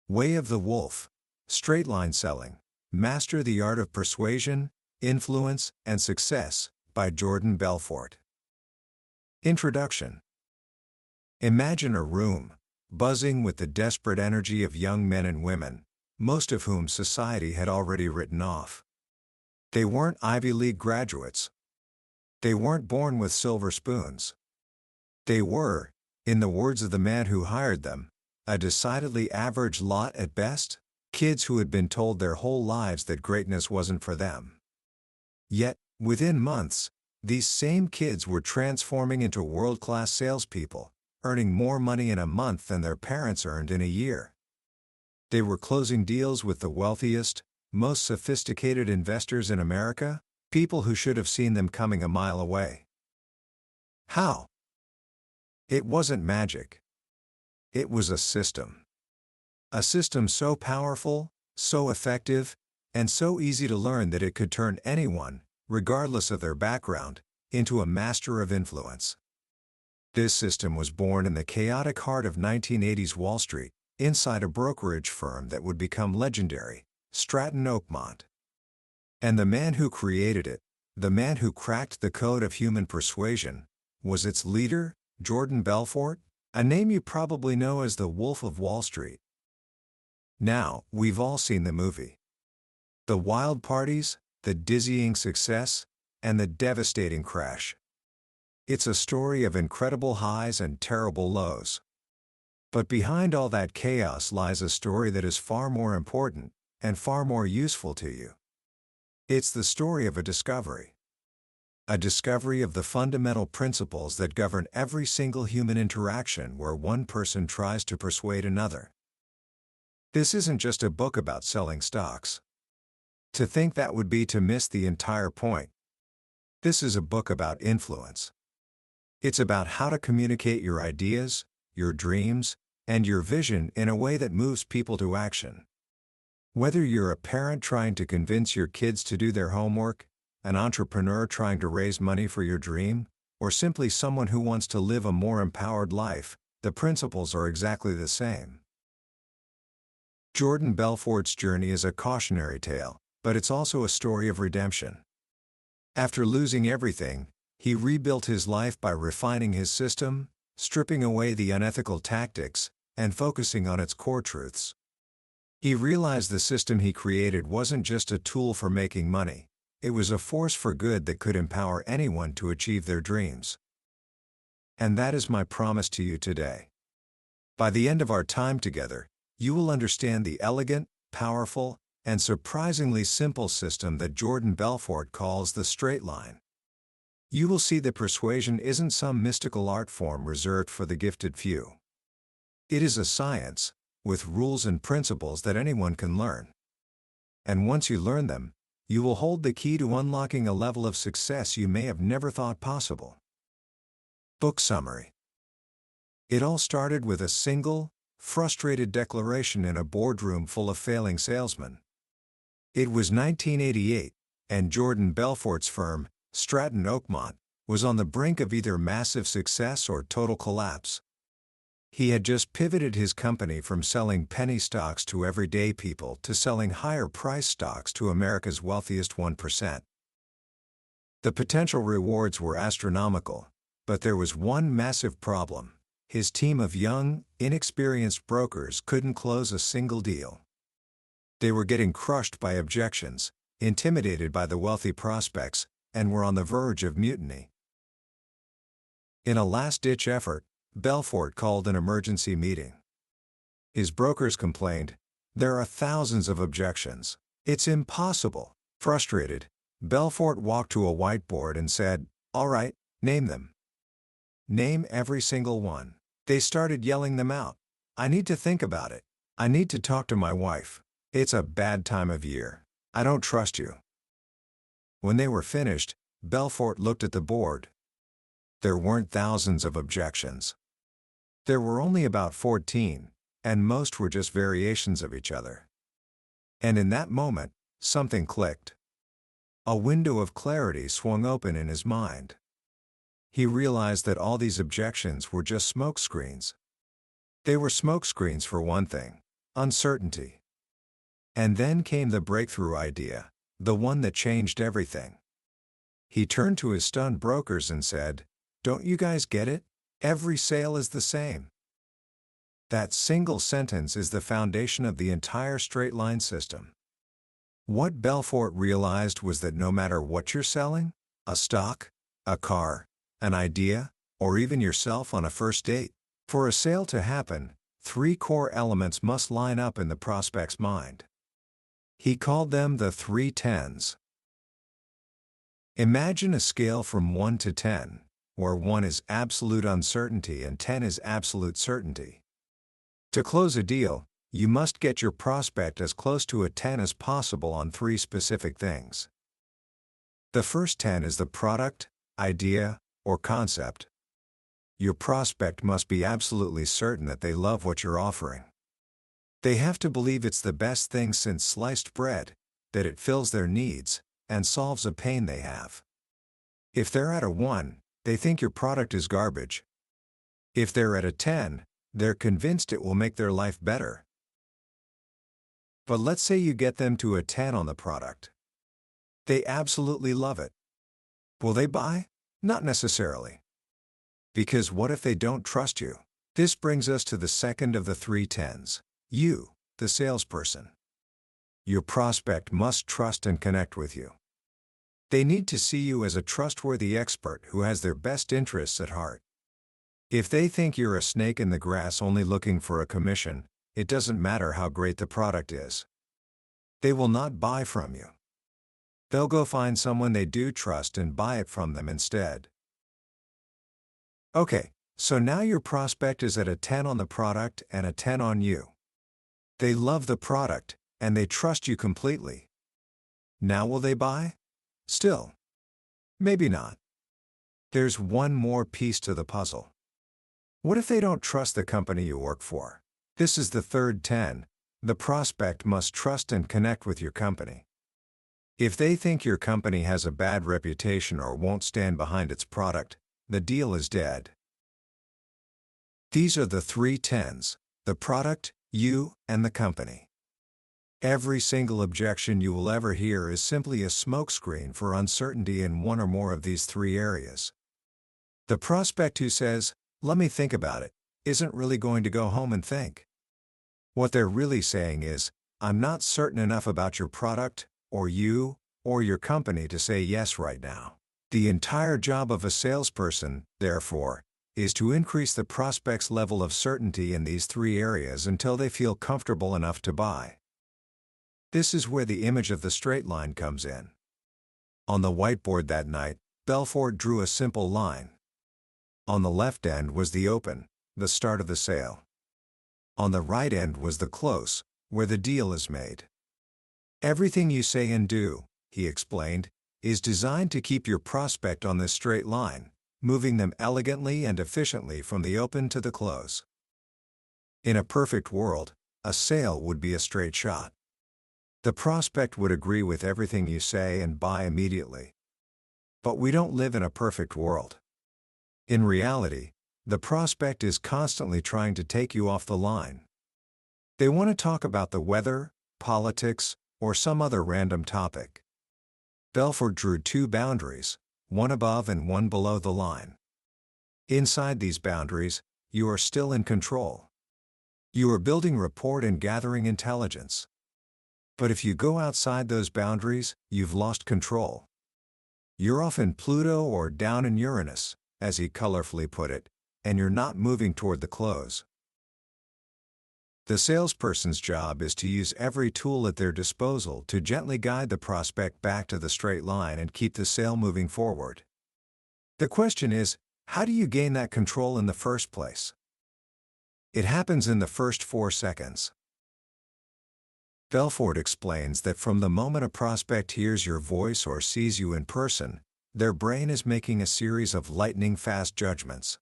Way of the Wolf. Straight Line Selling. Master the Art of Persuasion, Influence, and Success, by Jordan Belfort. Introduction. Imagine a room, buzzing with the desperate energy of young men and women, most of whom society had already written off. They weren't Ivy League graduates. They weren't born with silver spoons. They were, in the words of the man who hired them, a decidedly average lot at best, kids who had been told their whole lives that greatness wasn't for them. Yet, within months, these same kids were transforming into world-class salespeople, earning more money in a month than their parents earned in a year. They were closing deals with the wealthiest, most sophisticated investors in America, people who should have seen them coming a mile away. How? It wasn't magic. It was a system. A system so powerful, so effective, and so easy to learn that it could turn anyone, regardless of their background, into a master of influence. This system was born in the chaotic heart of 1980s Wall Street, inside a brokerage firm that would become legendary, Stratton Oakmont. And the man who created it, the man who cracked the code of human persuasion, was its leader, Jordan Belfort, a name you probably know as the Wolf of Wall Street. Now, we've all seen the movie. The wild parties, the dizzying success, and the devastating crash. It's a story of incredible highs and terrible lows. But behind all that chaos lies a story that is far more important, and far more useful to you. It's the story of a discovery. A discovery of the fundamental principles that govern every single human interaction where one person tries to persuade another. This isn't just a book about selling stocks. To think that would be to miss the entire point. This is a book about influence. It's about how to communicate your ideas, your dreams, and your vision in a way that moves people to action. Whether you're a parent trying to convince your kids to do their homework, an entrepreneur trying to raise money for your dream, or simply someone who wants to live a more empowered life, the principles are exactly the same. Jordan Belfort's journey is a cautionary tale, but it's also a story of redemption. After losing everything, he rebuilt his life by refining his system, stripping away the unethical tactics, and focusing on its core truths. He realized the system he created wasn't just a tool for making money. It was a force for good that could empower anyone to achieve their dreams. And that is my promise to you today. By the end of our time together, you will understand the elegant, powerful, and surprisingly simple system that Jordan Belfort calls the straight line. You will see that persuasion isn't some mystical art form reserved for the gifted few. It is a science, with rules and principles that anyone can learn. And once you learn them, you will hold the key to unlocking a level of success you may have never thought possible. Book summary. It all started with a single, frustrated declaration in a boardroom full of failing salesmen. It was 1988, and Jordan Belfort's firm, Stratton Oakmont, was on the brink of either massive success or total collapse. He had just pivoted his company from selling penny stocks to everyday people to selling higher-priced stocks to America's wealthiest 1%. The potential rewards were astronomical, but there was one massive problem. His team of young, inexperienced brokers couldn't close a single deal. They were getting crushed by objections, intimidated by the wealthy prospects, and were on the verge of mutiny. In a last-ditch effort, Belfort called an emergency meeting. His brokers complained, "There are thousands of objections. It's impossible." Frustrated, Belfort walked to a whiteboard and said, "All right, name them." "Name every single one." They started yelling them out. "I need to think about it. I need to talk to my wife. It's a bad time of year. I don't trust you." When they were finished, Belfort looked at the board. There weren't thousands of objections. There were only about 14, and most were just variations of each other. And in that moment, something clicked. A window of clarity swung open in his mind. He realized that all these objections were just smokescreens. They were smokescreens for one thing. uncertainty. And then came the breakthrough idea, the one that changed everything. He turned to his stunned brokers and said, "Don't you guys get it? Every sale is the same." That single sentence is the foundation of the entire straight line system. What Belfort realized was that no matter what you're selling, a stock, a car, an idea, or even yourself on a first date, for a sale to happen, three core elements must line up in the prospect's mind. He called them the 3 10s. Imagine a scale from 1 to 10, where 1 is absolute uncertainty and 10 is absolute certainty. To close a deal, you must get your prospect as close to a 10 as possible on 3 specific things. The first 10 is the product, idea, or concept. Your prospect must be absolutely certain that they love what you're offering. They have to believe it's the best thing since sliced bread, that it fills their needs, and solves a pain they have. If they're at a 1, they think your product is garbage. If they're at a 10, they're convinced it will make their life better. But let's say you get them to a 10 on the product. They absolutely love it. Will they buy? Not necessarily. Because what if they don't trust you? This brings us to the second of the 3 10s. You, the salesperson. Your prospect must trust and connect with you. They need to see you as a trustworthy expert who has their best interests at heart. If they think you're a snake in the grass only looking for a commission, it doesn't matter how great the product is. They will not buy from you. They'll go find someone they do trust and buy it from them instead. Okay, so now your prospect is at a 10 on the product and a 10 on you. They love the product, and they trust you completely. Now will they buy? Still. Maybe not. There's one more piece to the puzzle. What if they don't trust the company you work for? This is the third 10. The prospect must trust and connect with your company. If they think your company has a bad reputation or won't stand behind its product, the deal is dead. These are the 3 10s, the product, you, and the company. Every single objection you will ever hear is simply a smokescreen for uncertainty in one or more of these 3 areas. The prospect who says, "Let me think about it," isn't really going to go home and think. What they're really saying is, "I'm not certain enough about your product, or you, or your company to say yes right now." The entire job of a salesperson, therefore, is to increase the prospect's level of certainty in these 3 areas until they feel comfortable enough to buy. This is where the image of the straight line comes in. On the whiteboard that night, Belfort drew a simple line. On the left end was the open, the start of the sale. On the right end was the close, where the deal is made. Everything you say and do, he explained, is designed to keep your prospect on this straight line, moving them elegantly and efficiently from the open to the close. In a perfect world, a sale would be a straight shot. The prospect would agree with everything you say and buy immediately. But we don't live in a perfect world. In reality, the prospect is constantly trying to take you off the line. They want to talk about the weather, politics, or some other random topic. Belfort drew 2 boundaries, one above and one below the line. Inside these boundaries, you are still in control. You are building rapport and gathering intelligence. But if you go outside those boundaries, you've lost control. You're off in Pluto or down in Uranus, as he colorfully put it, and you're not moving toward the close. The salesperson's job is to use every tool at their disposal to gently guide the prospect back to the straight line and keep the sale moving forward. The question is, how do you gain that control in the first place? It happens in the first 4 seconds. Belfort explains that from the moment a prospect hears your voice or sees you in person, their brain is making a series of lightning-fast judgments.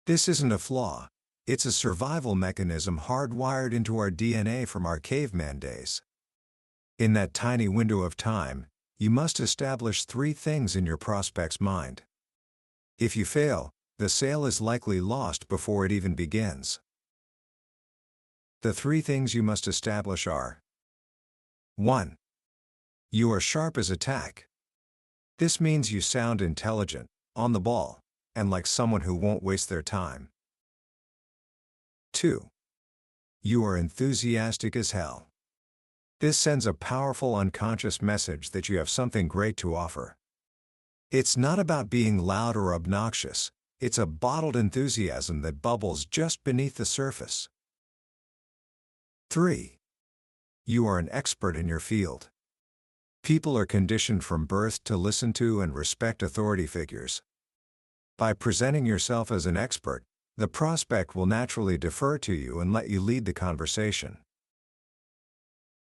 This isn't a flaw. It's a survival mechanism hardwired into our DNA from our caveman days. In that tiny window of time, you must establish 3 things in your prospect's mind. If you fail, the sale is likely lost before it even begins. The three things you must establish are: 1. You are sharp as a tack. This means you sound intelligent, on the ball, and like someone who won't waste their time. 2. You are enthusiastic as hell. This sends a powerful unconscious message that you have something great to offer. It's not about being loud or obnoxious, it's a bottled enthusiasm that bubbles just beneath the surface. 3. You are an expert in your field. People are conditioned from birth to listen to and respect authority figures. By presenting yourself as an expert, the prospect will naturally defer to you and let you lead the conversation.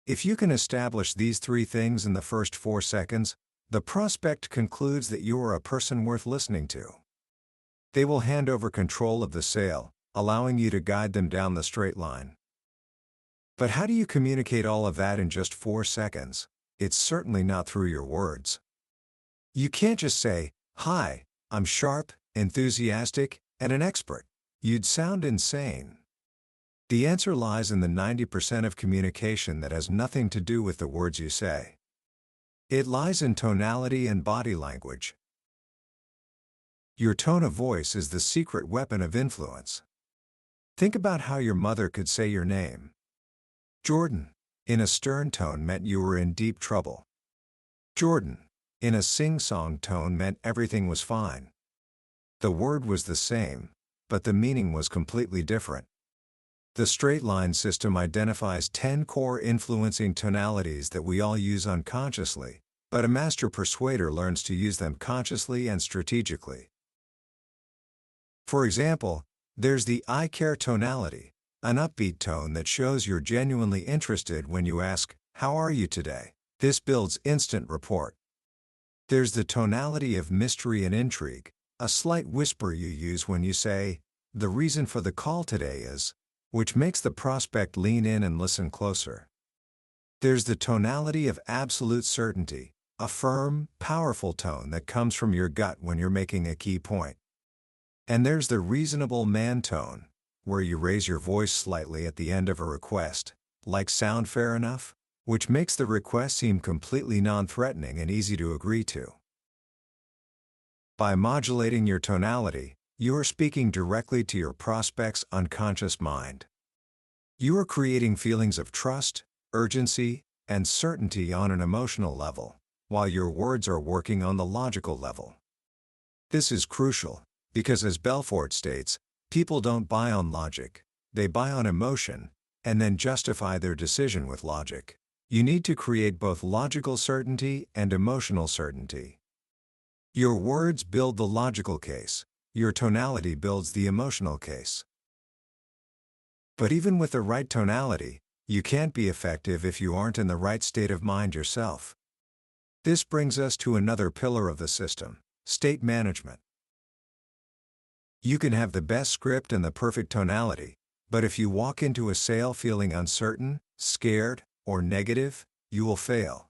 If you can establish these three things in the first 4 seconds, the prospect concludes that you are a person worth listening to. They will hand over control of the sale, allowing you to guide them down the straight line. But how do you communicate all of that in just 4 seconds? It's certainly not through your words. You can't just say, "Hi, I'm sharp, enthusiastic, and an expert." You'd sound insane. The answer lies in the 90% of communication that has nothing to do with the words you say. It lies in tonality and body language. Your tone of voice is the secret weapon of influence. Think about how your mother could say your name. Jordan, in a stern tone, meant you were in deep trouble. Jordan, in a sing-song tone, meant everything was fine. The word was the same, but the meaning was completely different. The straight line system identifies 10 core influencing tonalities that we all use unconsciously, but a master persuader learns to use them consciously and strategically. For example, there's the "I care" tonality, an upbeat tone that shows you're genuinely interested when you ask, "How are you today?" This builds instant rapport. There's the tonality of mystery and intrigue, a slight whisper you use when you say, "The reason for the call today is," which makes the prospect lean in and listen closer. There's the tonality of absolute certainty, a firm, powerful tone that comes from your gut when you're making a key point. And there's the reasonable man tone, where you raise your voice slightly at the end of a request, like "Sound fair enough?" which makes the request seem completely non-threatening and easy to agree to. By modulating your tonality, you are speaking directly to your prospect's unconscious mind. You are creating feelings of trust, urgency, and certainty on an emotional level, while your words are working on the logical level. This is crucial, because as Belfort states, people don't buy on logic, they buy on emotion, and then justify their decision with logic. You need to create both logical certainty and emotional certainty. Your words build the logical case, your tonality builds the emotional case. But even with the right tonality, you can't be effective if you aren't in the right state of mind yourself. This brings us to another pillar of the system: state management. You can have the best script and the perfect tonality, but if you walk into a sale feeling uncertain, scared, or negative, you will fail.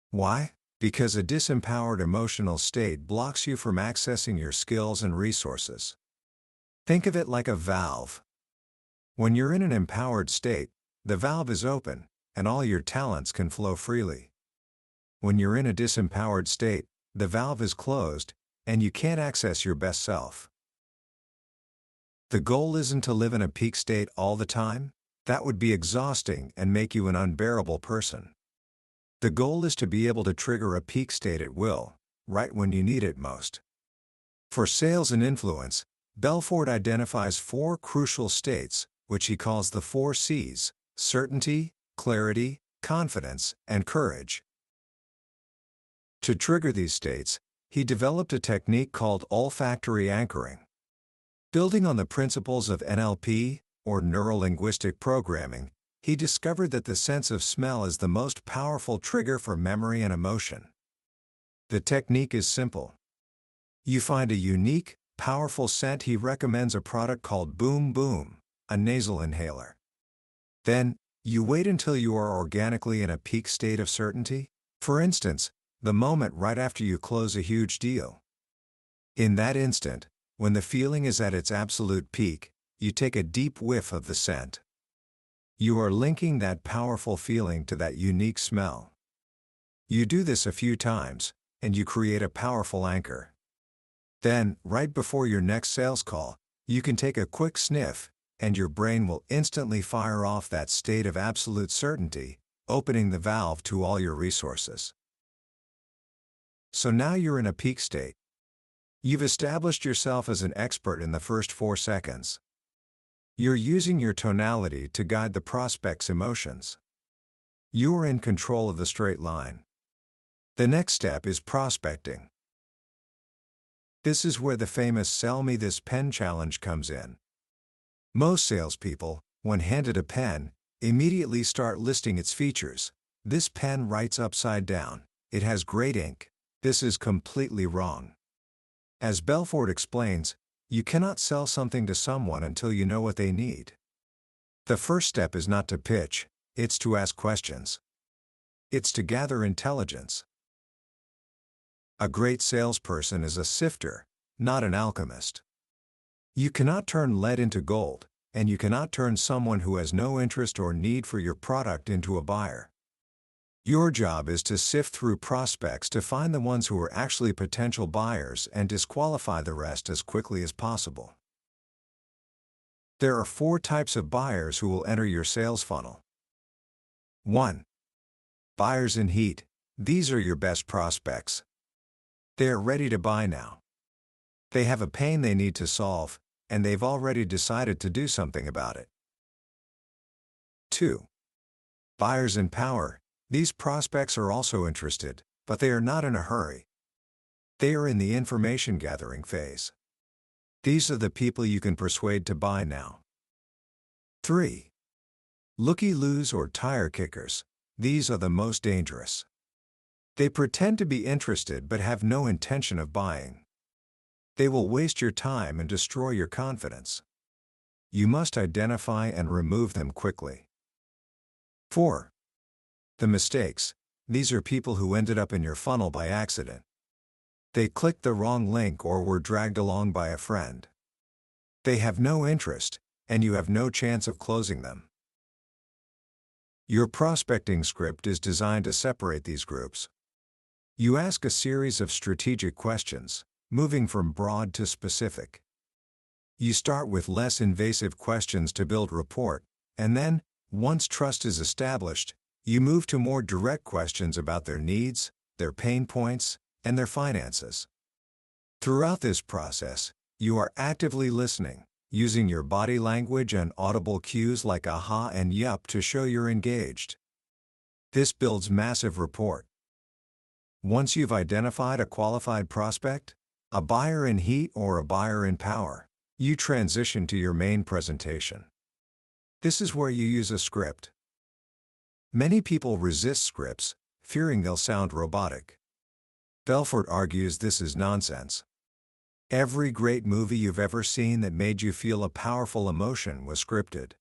Why? Because a disempowered emotional state blocks you from accessing your skills and resources. Think of it like a valve. When you're in an empowered state, the valve is open, and all your talents can flow freely. When you're in a disempowered state, the valve is closed, and you can't access your best self. The goal isn't to live in a peak state all the time. That would be exhausting and make you an unbearable person. The goal is to be able to trigger a peak state at will, right when you need it most. For sales and influence, Belfort identifies 4 crucial states, which he calls the 4 C's: certainty, clarity, confidence, and courage. To trigger these states, he developed a technique called olfactory anchoring. Building on the principles of NLP, or neuro-linguistic programming, he discovered that the sense of smell is the most powerful trigger for memory and emotion. The technique is simple. You find a unique, powerful scent. He recommends a product called Boom Boom, a nasal inhaler. Then, you wait until you are organically in a peak state of certainty, for instance, the moment right after you close a huge deal. In that instant, when the feeling is at its absolute peak, you take a deep whiff of the scent. You are linking that powerful feeling to that unique smell. You do this a few times, and you create a powerful anchor. Then, right before your next sales call, you can take a quick sniff, and your brain will instantly fire off that state of absolute certainty, opening the valve to all your resources. So now you're in a peak state. You've established yourself as an expert in the first 4 seconds. You're using your tonality to guide the prospect's emotions. You are in control of the straight line. The next step is prospecting. This is where the famous "Sell Me This Pen" challenge comes in. Most salespeople, when handed a pen, immediately start listing its features. This pen writes upside down. It has great ink. This is completely wrong. As Belfort explains, you cannot sell something to someone until you know what they need. The first step is not to pitch, it's to ask questions. It's to gather intelligence. A great salesperson is a sifter, not an alchemist. You cannot turn lead into gold, and you cannot turn someone who has no interest or need for your product into a buyer. Your job is to sift through prospects to find the ones who are actually potential buyers and disqualify the rest as quickly as possible. There are 4 types of buyers who will enter your sales funnel. 1. Buyers in heat. These are your best prospects. They are ready to buy now. They have a pain they need to solve, and they've already decided to do something about it. 2. Buyers in power. These prospects are also interested, but they are not in a hurry. They are in the information gathering phase. These are the people you can persuade to buy now. 3. Looky-loos or tire kickers. These are the most dangerous. They pretend to be interested but have no intention of buying. They will waste your time and destroy your confidence. You must identify and remove them quickly. 4. The mistakes. These are people who ended up in your funnel by accident. They clicked the wrong link or were dragged along by a friend. They have no interest, and you have no chance of closing them. Your prospecting script is designed to separate these groups. You ask a series of strategic questions, moving from broad to specific. You start with less invasive questions to build rapport, and then, once trust is established, you move to more direct questions about their needs, their pain points, and their finances. Throughout this process, you are actively listening, using your body language and audible cues like aha and yup to show you're engaged. This builds massive rapport. Once you've identified a qualified prospect, a buyer in heat or a buyer in power, you transition to your main presentation. This is where you use a script. Many people resist scripts, fearing they'll sound robotic. Belfort argues this is nonsense. Every great movie you've ever seen that made you feel a powerful emotion was scripted.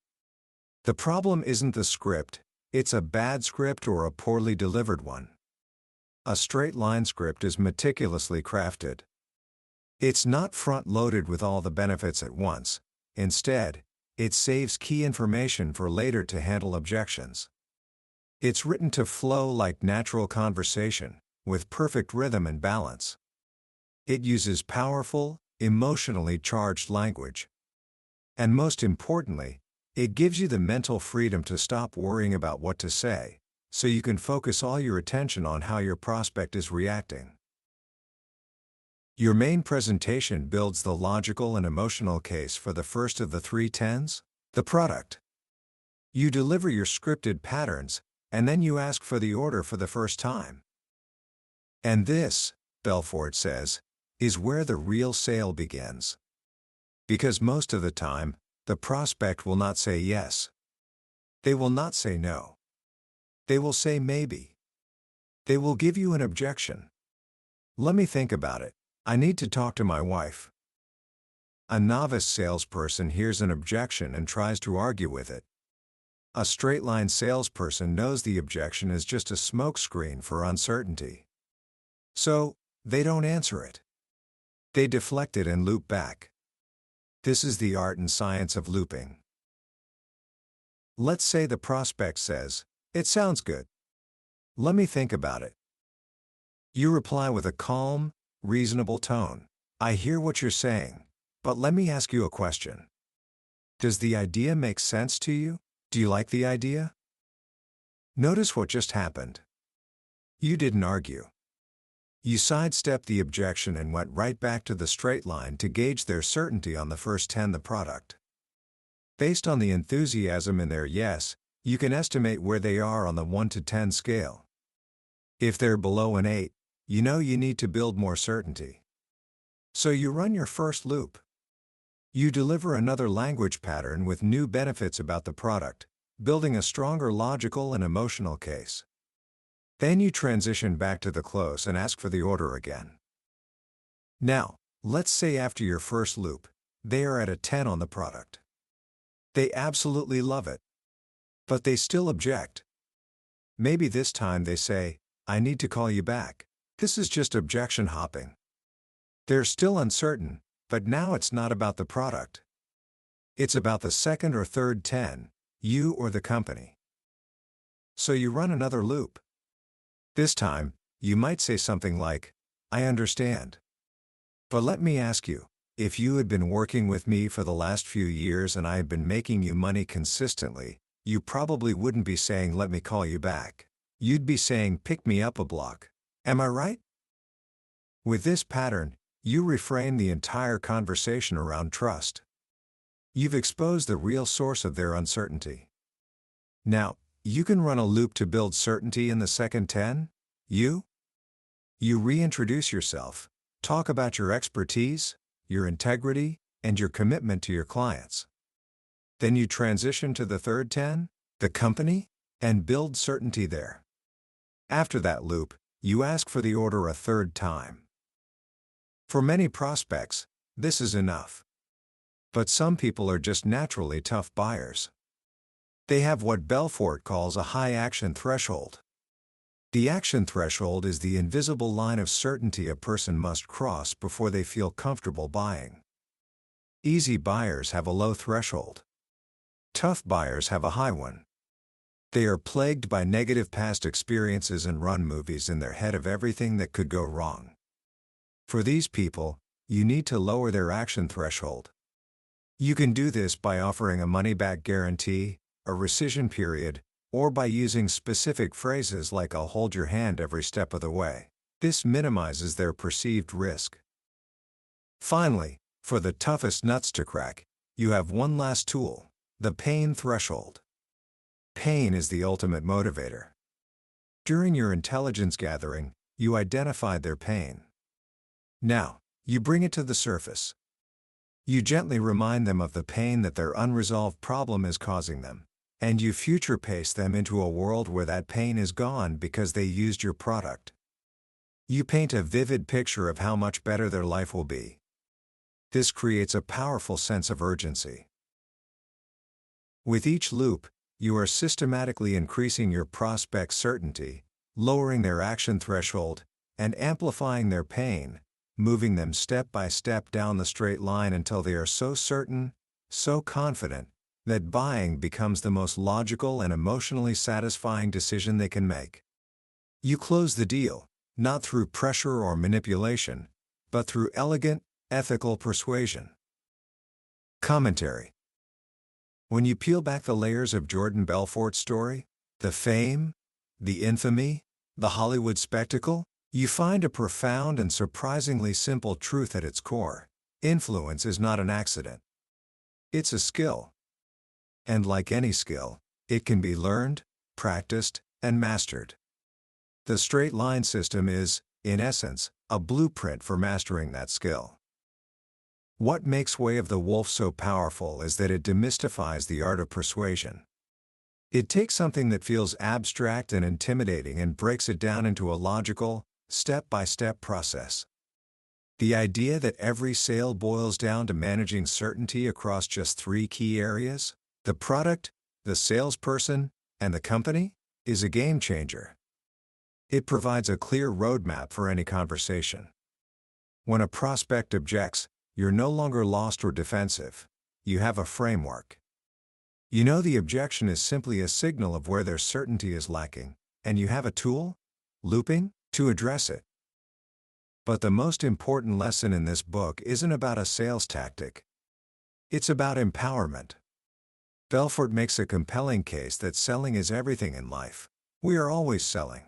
The problem isn't the script, it's a bad script or a poorly delivered one. A straight-line script is meticulously crafted. It's not front-loaded with all the benefits at once. Instead, it saves key information for later to handle objections. It's written to flow like natural conversation, with perfect rhythm and balance. It uses powerful, emotionally charged language. And most importantly, it gives you the mental freedom to stop worrying about what to say, so you can focus all your attention on how your prospect is reacting. Your main presentation builds the logical and emotional case for the first of the 3 10s, the product. You deliver your scripted patterns, and then you ask for the order for the first time. And this, Belfort says, is where the real sale begins. Because most of the time, the prospect will not say yes. They will not say no. They will say maybe. They will give you an objection. Let me think about it. I need to talk to my wife. A novice salesperson hears an objection and tries to argue with it. A straight-line salesperson knows the objection is just a smokescreen for uncertainty. So, they don't answer it. They deflect it and loop back. This is the art and science of looping. Let's say the prospect says, "It sounds good. Let me think about it." You reply with a calm, reasonable tone. "I hear what you're saying, but let me ask you a question. Does the idea make sense to you? Do you like the idea?" Notice what just happened. You didn't argue. You sidestepped the objection and went right back to the straight line to gauge their certainty on the first 10 the product. Based on the enthusiasm in their yes, you can estimate where they are on the 1 to 10 scale. If they're below an 8, you know you need to build more certainty. So you run your first loop. You deliver another language pattern with new benefits about the product, building a stronger logical and emotional case. Then you transition back to the close and ask for the order again. Now, let's say after your first loop, they are at a 10 on the product. They absolutely love it. But they still object. Maybe this time they say, "I need to call you back." This is just objection hopping. They're still uncertain, but now it's not about the product. It's about the second or third 10, you or the company. So you run another loop. This time, you might say something like, "I understand. But let me ask you, if you had been working with me for the last few years and I had been making you money consistently, you probably wouldn't be saying 'let me call you back.' You'd be saying 'pick me up a block.' Am I right?" With this pattern, you reframe the entire conversation around trust. You've exposed the real source of their uncertainty. Now, you can run a loop to build certainty in the second 10. You reintroduce yourself, talk about your expertise, your integrity, and your commitment to your clients. Then you transition to the third 10, the company, and build certainty there. After that loop, you ask for the order a third time. For many prospects, this is enough. But some people are just naturally tough buyers. They have what Belfort calls a high action threshold. The action threshold is the invisible line of certainty a person must cross before they feel comfortable buying. Easy buyers have a low threshold. Tough buyers have a high one. They are plagued by negative past experiences and run movies in their head of everything that could go wrong. For these people, you need to lower their action threshold. You can do this by offering a money-back guarantee, a rescission period, or by using specific phrases like "I'll hold your hand every step of the way." This minimizes their perceived risk. Finally, for the toughest nuts to crack, you have one last tool: the pain threshold. Pain is the ultimate motivator. During your intelligence gathering, you identified their pain. Now, you bring it to the surface. You gently remind them of the pain that their unresolved problem is causing them, and you future pace them into a world where that pain is gone because they used your product. You paint a vivid picture of how much better their life will be. This creates a powerful sense of urgency. With each loop, you are systematically increasing your prospect's certainty, lowering their action threshold, and amplifying their pain, moving them step by step down the straight line until they are so certain, so confident, that buying becomes the most logical and emotionally satisfying decision they can make. You close the deal, not through pressure or manipulation, but through elegant, ethical persuasion. Commentary. When you peel back the layers of Jordan Belfort's story, the fame, the infamy, the Hollywood spectacle, you find a profound and surprisingly simple truth at its core: influence is not an accident. It's a skill. And like any skill, it can be learned, practiced, and mastered. The straight line system is, in essence, a blueprint for mastering that skill. What makes Way of the Wolf so powerful is that it demystifies the art of persuasion. It takes something that feels abstract and intimidating and breaks it down into a logical, step-by-step process. The idea that every sale boils down to managing certainty across just 3 key areas: the product, the salesperson, and the company, is a game changer. It provides a clear roadmap for any conversation. When a prospect objects, you're no longer lost or defensive. You have a framework. You know the objection is simply a signal of where their certainty is lacking, and you have a tool, looping, to address it. But the most important lesson in this book isn't about a sales tactic. It's about empowerment. Belfort makes a compelling case that selling is everything in life. We are always selling.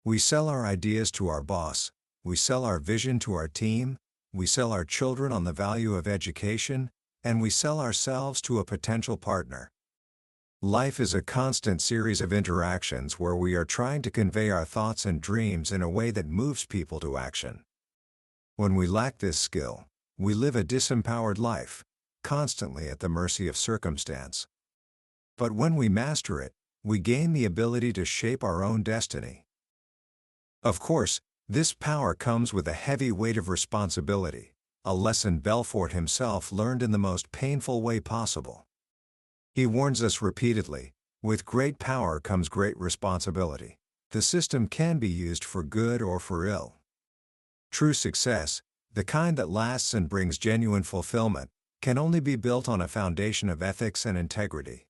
We sell our ideas to our boss, we sell our vision to our team, we sell our children on the value of education, and we sell ourselves to a potential partner. Life is a constant series of interactions where we are trying to convey our thoughts and dreams in a way that moves people to action. When we lack this skill, we live a disempowered life, constantly at the mercy of circumstance. But when we master it, we gain the ability to shape our own destiny. Of course, this power comes with a heavy weight of responsibility, a lesson Belfort himself learned in the most painful way possible. He warns us repeatedly, with great power comes great responsibility. The system can be used for good or for ill. True success, the kind that lasts and brings genuine fulfillment, can only be built on a foundation of ethics and integrity.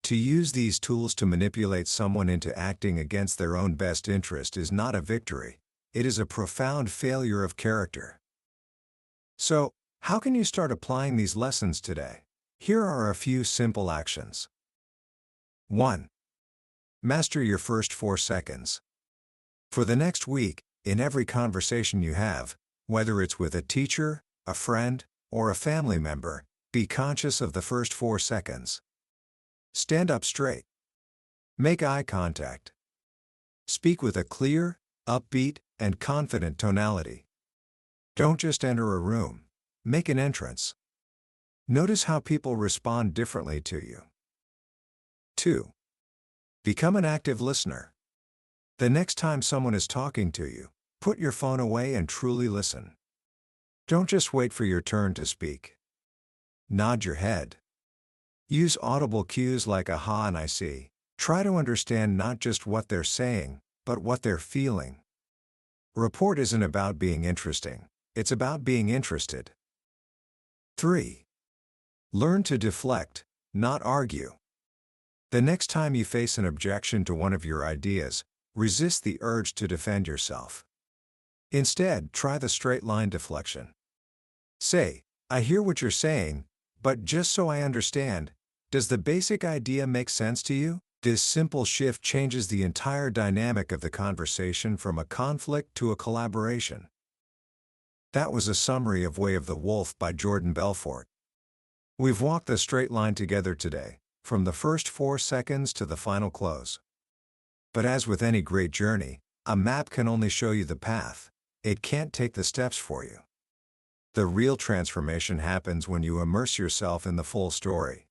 To use these tools to manipulate someone into acting against their own best interest is not a victory, it is a profound failure of character. So, how can you start applying these lessons today? Here are a few simple actions. 1. Master your first 4 seconds. For the next week, in every conversation you have, whether it's with a teacher, a friend, or a family member, be conscious of the first 4 seconds. Stand up straight. Make eye contact. Speak with a clear, upbeat, and confident tonality. Don't just enter a room. Make an entrance. Notice how people respond differently to you. 2. Become an active listener. The next time someone is talking to you, put your phone away and truly listen. Don't just wait for your turn to speak. Nod your head. Use audible cues like aha and I see. Try to understand not just what they're saying, but what they're feeling. Rapport isn't about being interesting, it's about being interested. 3. Learn to deflect, not argue. The next time you face an objection to one of your ideas, resist the urge to defend yourself. Instead, try the straight-line deflection. Say, I hear what you're saying, but just so I understand, does the basic idea make sense to you? This simple shift changes the entire dynamic of the conversation from a conflict to a collaboration. That was a summary of Way of the Wolf by Jordan Belfort. We've walked the straight line together today, from the first 4 seconds to the final close. But as with any great journey, a map can only show you the path, it can't take the steps for you. The real transformation happens when you immerse yourself in the full story.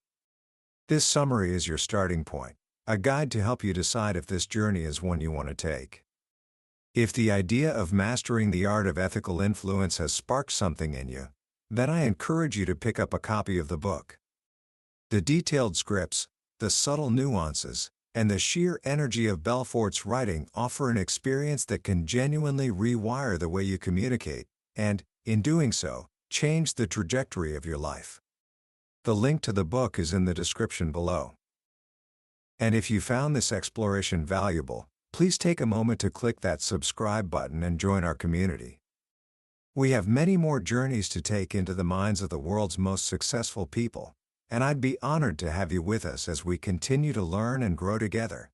This summary is your starting point, a guide to help you decide if this journey is one you want to take. If the idea of mastering the art of ethical influence has sparked something in you, then I encourage you to pick up a copy of the book. The detailed scripts, the subtle nuances, and the sheer energy of Belfort's writing offer an experience that can genuinely rewire the way you communicate, and, in doing so, change the trajectory of your life. The link to the book is in the description below. And if you found this exploration valuable, please take a moment to click that subscribe button and join our community. We have many more journeys to take into the minds of the world's most successful people, and I'd be honored to have you with us as we continue to learn and grow together.